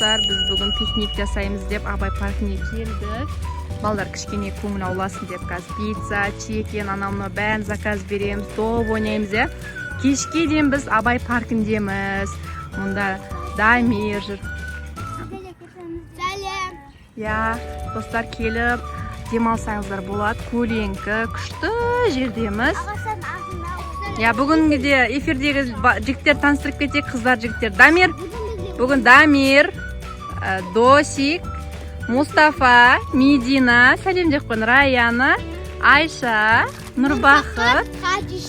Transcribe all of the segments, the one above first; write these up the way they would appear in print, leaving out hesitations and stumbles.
dostlar, biz bugün piknik жасаймыз деп Абай паркіне келдік. Балдар кішкене көңіл ауласын деп қазір пицца, чекен, анау бәрін заказ береміз, доп ойнаймыз, иә. Кешке дейін біз Абай паркіндеміз. Мұнда Дамир жүр. Я, достар, келіп демалсаңыздар болады. Көлеңкі, күшті жердеміз. Я, бүгінгіде эфирдегі жігіттер таныстырып кетейік, қыздар, жігіттер. Дамир, бүгін Дамир, Досик, Мустафа, Медина, сәлем деп қойын, Раяна, Айша, Нұрбақыт,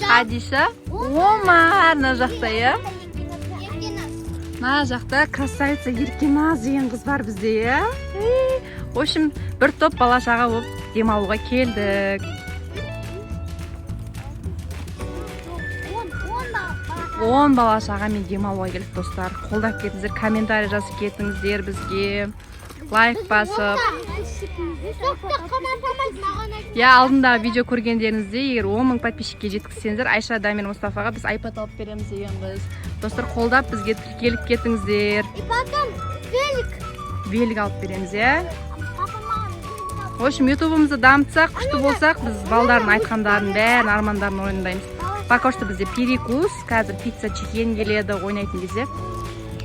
Хадиша, Омар, на жақта, я? На жақта красавица Еркеназ деген қыз бар бізде, я? В общем, бір топ бала-шаға болып демалуға келдік. 10 бала-шағамен демалуға келдік, достар. Қолдап кетіңіздер, комментарий жазып кетіңіздер бізге. Лайк басып. Я, алдындағы видео көргендеріңізде, егер 10 мың подписчикке жеткізсеңіздер, Айша, Дамир, Мустафаға біз айпад алып береміз дегенбіз. Достар, қолдап бізге тіркеліп кетіңіздер. Велик алып береміз, я? В общем, ютубымызды дамытсақ, күшті болсақ, біз балдардың айтқандарын бәрін, армандарын орындаймыз. Пока что бізде перекус, қазір пицца, чекен келеді, ойнайтын кезде.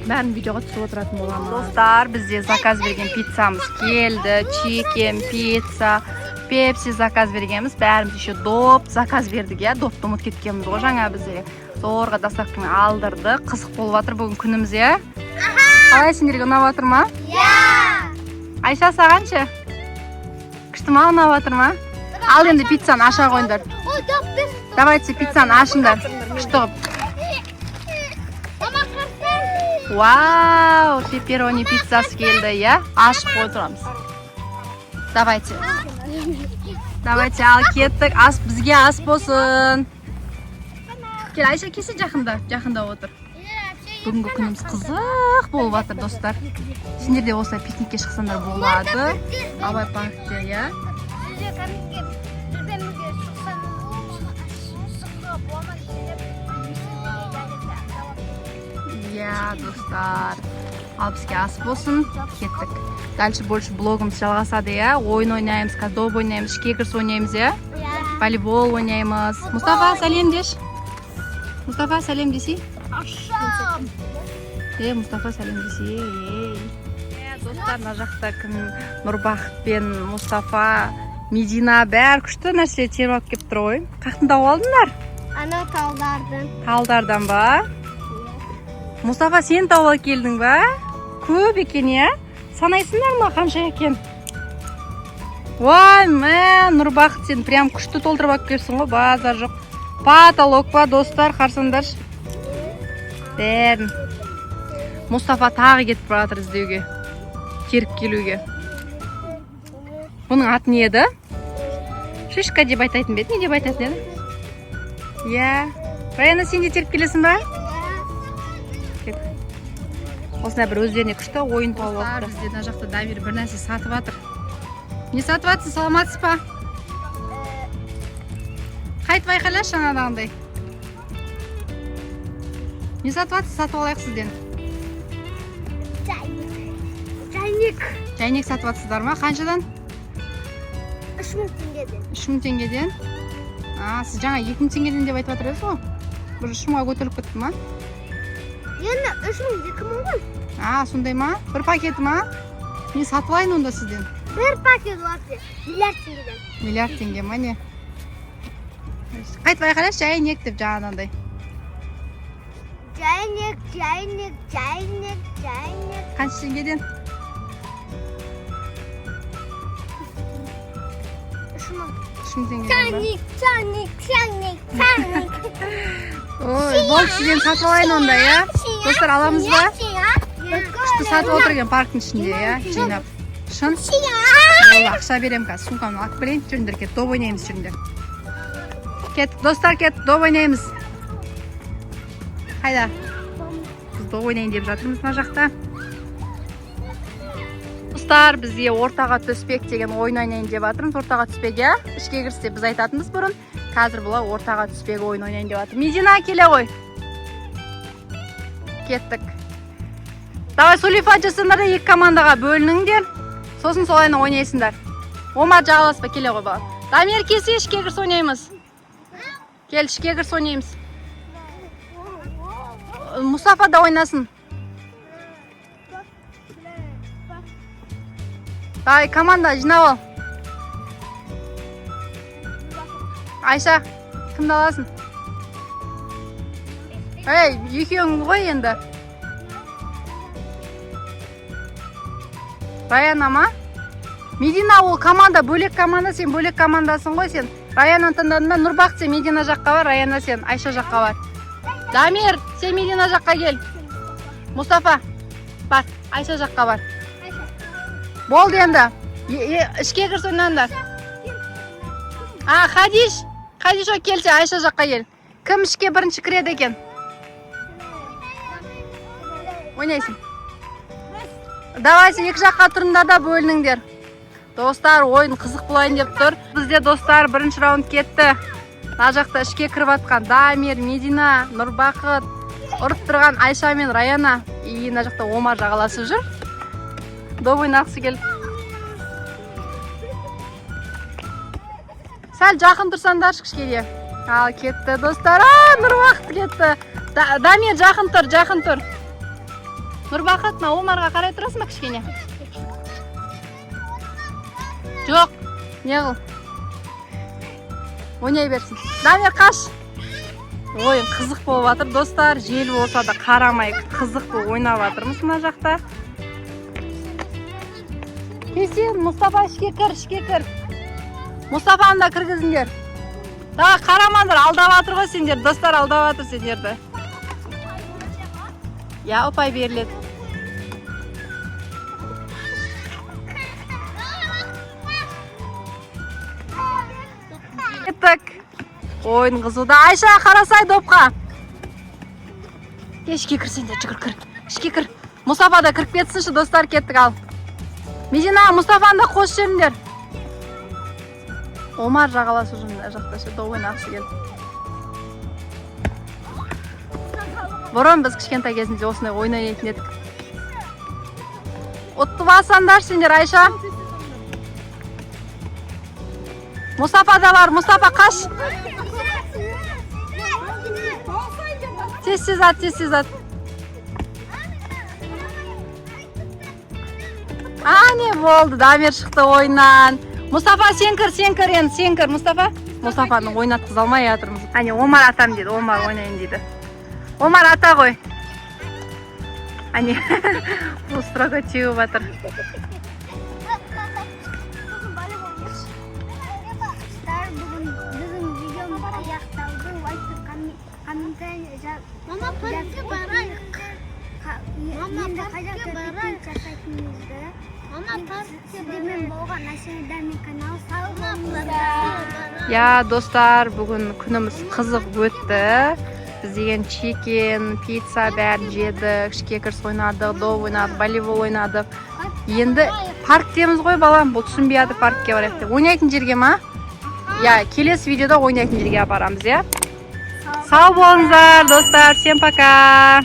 Бәрін видеоға түсіп отыратын боламыз. Достар, бізде заказ берген пиццамыз келді, чекен, пицца, пепси заказ бергенбіз. Бәріміз еще доп заказ бердік, я? Допты ұмыт кеткенбіз ғой жаңа бізде. Зорға доставкамен алдырды. Қызық болып жатыр бүгін күніміз, я? Қалай, сендерге ұнап жатыр ма? Я! Айша, сағаншы? Күшті ма, ұнап жатыр ма? Ал енді пиццаны аша қойыңдар. Давайте пиццаны ашыңдар. Күшті қып. Вау, пепперони пиццасы келді, я? Ашып отырамыз. Давайте. Давайте, ал кеттік. Ас бізге ас болсын. Кел, Айша, кесе жақында отыр. Бүгінгі күніміз қызық болып жатыр, достар. Сендер де осылай пикникке шықсаңдар болады. Абай паркте, я? Я, достар. Ал бізге ас болсын, кеттік. Дальше больше блогымыз жалғасады, я? Ойын ойнаймыз, доп ойнаймыз, шкекерс ойнаймыз, я? Волейбол ойнаймыз. Мустафа, сәлем деш. Мустафа, сәлем десе. Мустафа, сәлем десе. Достар, на жақта кім Нұрбақыт пен Мустафа, Медина бәр күшті нәрселер теріп алып кеп тұр ғой. Қақтың тауып алдыңдар? Ана талдардан. Талдардан ба? Мустафа, сен тауып алып келдің ба? Көп екен, я? Санайсыңдар ма қанша екен? Ой, Нұрбақыт, сен прям күшті толтырып алып келсің ғой, базар жоқ. Потолок ба, достар, қарсаңдар. Бәрін. Мустафа тағы кетіп баратыр іздеуге. Теріп келуге. Бұның аты не еді? Шишка деп айтайтын бет, не деп айтатын еді? Я. Раяна, сен де теріп келесің ба? Осына бір өздеріне күшті ойын тауып отыр. Бізде на жақта Дамир бір нәрсе сатып жатыр. Не сатып жатсың, саламатсыз ба? Қайтып айқайлашы жаңадағындай. Не сатып жатсың, сатып алайық сізден? Жайнек сатып жатсыздар ма? Қаншадан? 3000 теңгеден. 3000 теңгеден? Сіз жаңа 2000 теңгеден деп айтып жатырсыз ғой? Бір 3000-ға көтеріліп кетті ма? Енді 3000-2000 ғой. Сондай ма? Бір пакеті ма? Не сатып алайын онда сізден? Бір пакет var. Миллиард теңгеден. Миллиард теңге ма не? Қайтып айқайлашы, жайнек деп жаңадағындай. Жайнек. Қанша теңгеден? 3000 теңгеден ба? Ой, бол сізден сатып алайын онда, я? Достар, аламыз ба? Күшті сатып отыр екен парктың ішінде, я? Жинап. Шын? Ол ақша берем қазір, сумкамды алып келейін. Жүріңдер, кет, доп ойнаймыз, жүріңдер. Кет, достар, кет, доп ойнаймыз. Қайда? Біз доп ойнайын деп жатырмыз мына жақта. Достар, бізге ортаға түспек деген ойын ойнайын деп жатырмыз. Ортаға түспек, я? Ішке кірсе біз айтатынбыз бұрын. Қазір бұлар ортаға түспек ойын ойнайын деп жатыр. Медина, келе ғой. Кеттік. Давай сулифа жасаңдар да екі командаға бөлініңдер. Сосын солайына ойнайсыңдар. Омар жағаласпа, келе ғой балам. Дамир келсе ішке кіріс ойнаймыз. Кел, ішке кіріс ойнаймыз. Мұстафа да ойнасын. Давай, команда жинап ал. Айша, кімді аласың? Ей, екеуің ғой енді. Раяна ма? Медина ол команда, бөлек команда, сен бөлек командасың ғой сен. Раяна таңдадың ба? Нұрбақ сен Медина жаққа бар, Раяна сен Айша жаққа бар. Дамир, сен Медина жаққа кел. Мұстафа, бар, Айша жаққа бар. Болды енді. Ішке кіріс ойнаңдар. Хадиш ой келсе Айша жаққа кел. Кім ішке бірінші кіреді екен? Ойнайсың. Давай сен екі жаққа тұрыңдар да бөлініңдер. Достар, ойын қызық болайын деп тұр. Бізде достар бірінші раунд кетті. Мына жақта ішке кіріп атқан Дамир, Медина, Нұрбақыт, ұрып тұрған Айша мен Раяна. Мына жақта Омар жағаласып жүр. Доп ойнағысы келіп. Сәл жақын тұрсаңдар кішкеге. Ал кетті достар. Нұрбақыт кетті. Дамир жақын тұр. Нұрбақыт, Омарға қарай тұрасың ба кішкене? Жоқ, не қыл? Ойнай берсін. Дамир қаш. Ойын қызық болып жатыр достар. Жел болса да қарамай қызық болып ойнап жатырмыз мына жақта. Кесен, Мұстафа ішке кір. Мұстафаны да кіргізіңдер. Да, қарамаңдар, алдап жатыр ғой сендер. Достар алдап жатыр сендерді. Я ұпай беріледі. Кеттік. Ойын қызуда. Айша, қарасай допқа. Ішке кір сендер, жүгір кір. Ішке кір. Мұстафа да кіріп кетсінші, достар кеттік ал. Медина, Мұстафаны да қос жеріңдер. Омар жағаласы жүрмін жақташы, доп ойнағысы келді. Бұрын біз кішкентай кезінде осындай ойнайтын едік. Отты басандар сендер, Айша. Мұстафа да бар, Мұстафа қаш. Тез ат. Не болды, Дамир шықты ойнан. Мұстафа сен кір, Мұстафа. Мұстафаны ойнатқыз алмай жатырмыз. Омар атам деді, Омар ойнайын деді. Омар ата ғой. Бұл строго теуіп батыр. Мама, паркке барайық. Достар, бүгін күніміз қызық өтті. Біз деген чикен, пицца бәрін жедік, ішке кіріс ойнадық, доп ойнадық, волейбол ойнадық. Енді парктеміз ғой балам, бұл түсінбей жатыр паркке барайық деп. Ойнайтын жерге ма? Келесі видеода ойнайтын жерге апарамыз, Сау болыңыздар, достар, всем пока.